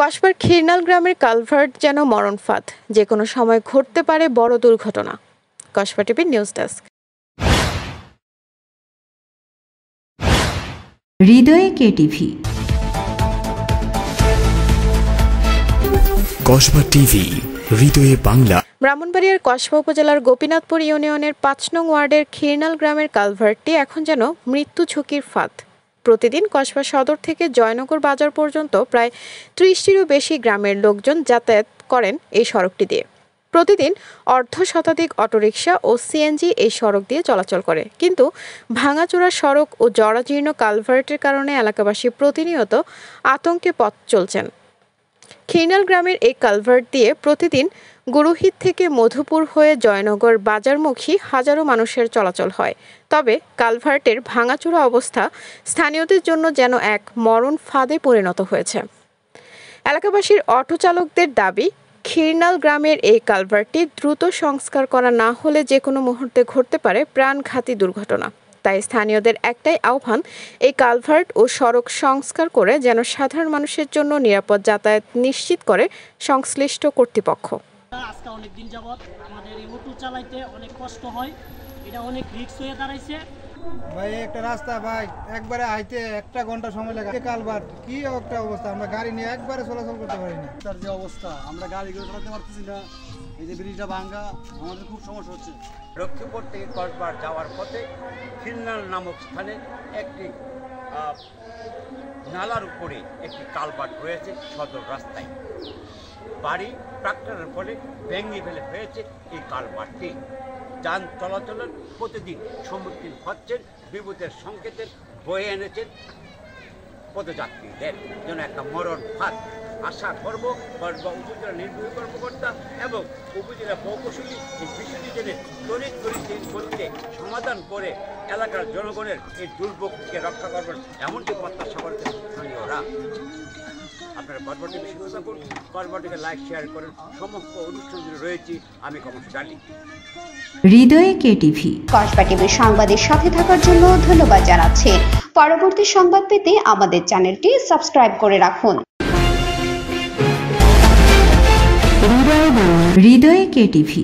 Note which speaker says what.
Speaker 1: কসবার খিরনাল গ্রামের কালভার্ট যেন মরণ ফাঁদ, যে কোনো সময় ঘটতে পারে বড় দুর্ঘটনা। কসবা টিভির নিউজ ডেস্ক।
Speaker 2: হৃদয়ে কেটিভি।
Speaker 3: কসবা টিভি, হৃদয়ে বাংলা।
Speaker 1: ব্রাহ্মণবাড়িয়ার কসবা উপজেলার গোপীনাথপুর ইউনিয়নের ৫ নং ওয়ার্ডের খিরনাল গ্রামের কালভার্টটি এখন যেন মৃত্যু ঝুঁকির ফাঁদ। প্রতিদিন কসবা সদর থেকে জয়নগর বাজার পর্যন্ত প্রায় ৩০টিরও বেশি গ্রামের লোকজন যাতায়াত করেন এই সড়কটি দিয়ে। প্রতিদিন অর্ধ শতাধিক অটোরিকশা ও সিএনজি এই সড়ক দিয়ে চলাচল করে, কিন্তু ভাঙাচোরা সড়ক ও জরাজীর্ণ কালভার্টের কারণে এলাকাবাসী প্রতিনিয়ত আতঙ্কে পথ চলছেন। খিরনাল গ্রামের এই কালভার্ট দিয়ে প্রতিদিন গুরুহিত থেকে মধুপুর হয়ে জয়নগর বাজারমুখী হাজারো মানুষের চলাচল হয়। তবে কালভার্টের ভাঙাচোরা অবস্থা স্থানীয়দের জন্য যেন এক মরণ ফাঁদে পরিণত হয়েছে। এলাকাবাসীর অটো চালকদের দাবি, খিরনাল গ্রামের এই কালভার্টটি দ্রুত সংস্কার করা না হলে যে কোনো মুহূর্তে ঘটতে পারে প্রাণঘাতী দুর্ঘটনা। তাই স্থানীয়দের একটাই আহ্বান, এই কালভার্ট ও সড়ক সংস্কার করে যেন সাধারণ মানুষের জন্য নিরাপদ যাতায়াত নিশ্চিত করে সংশ্লিষ্ট কর্তৃপক্ষ।
Speaker 4: আজকে অনেক দিন যাবত আমাদের এই অটো চালাইতে অনেক কষ্ট হয়, এটা অনেক রিস্ক হয়ে দাঁড়াইছে।
Speaker 5: ভাই একটা রাস্তা ভাই একবারে আইতে 1 ঘন্টা সময় লাগে। কালভার্ট কি একটা অবস্থা, আমরা গাড়ি নিয়ে একবারে চলাচল করতে পারি না।
Speaker 6: তার যে অবস্থা, আমরা গাড়িগুলো চালাতে পারতেছি না। এই যে ব্রিজটা ভাঙ্গা, আমাদের খুব সমস্যা হচ্ছে।
Speaker 7: লক্ষ্মীপুর থেকে কসবার যাওয়ার পথে খিরনাল নামক স্থানে একটি নালার উপরে একটি কালভার্ট রয়েছে সদর রাস্তায়। বাড়ি ট্রাক্টরের ফলে ভেঙে ফেলে হয়েছে এই কালভার্টটি। যান চলাচলের প্রতিদিন সম্মুখীন হচ্ছেন বিপদের সংকেতের বয়ে এনেছেন পদযাত্রীদের যেন একটা মরণ ফাঁদ। আশা করব কসবা উপজেলা নির্বাহী কর্মকর্তা এবং উপজেলা প্রকৌশলী এই বিষয়টি জেনে তড়িৎ গতিতে সমাধান করে এলাকার জনগণের এই দুর্ভোগ থেকে রক্ষা করবেন এমনটি প্রত্যাশা করছেন স্থানীয়রা। আপনারা কসবা টিভি শুরু থাকুন, কসবা টিভি লাইক শেয়ার করেন। সমস্ত অনুষ্ঠান রয়েছি আমি কমল ডালি।
Speaker 2: হৃদয়ে কেটিভি।
Speaker 8: কসবা টিভির সংবাদের সাথে থাকার জন্য ধন্যবাদ জানাচ্ছি। পরবর্তী সংবাদ পেতে আমাদের চ্যানেলটি সাবস্ক্রাইব করে রাখুন।
Speaker 2: হৃদয়ে কেটিভি।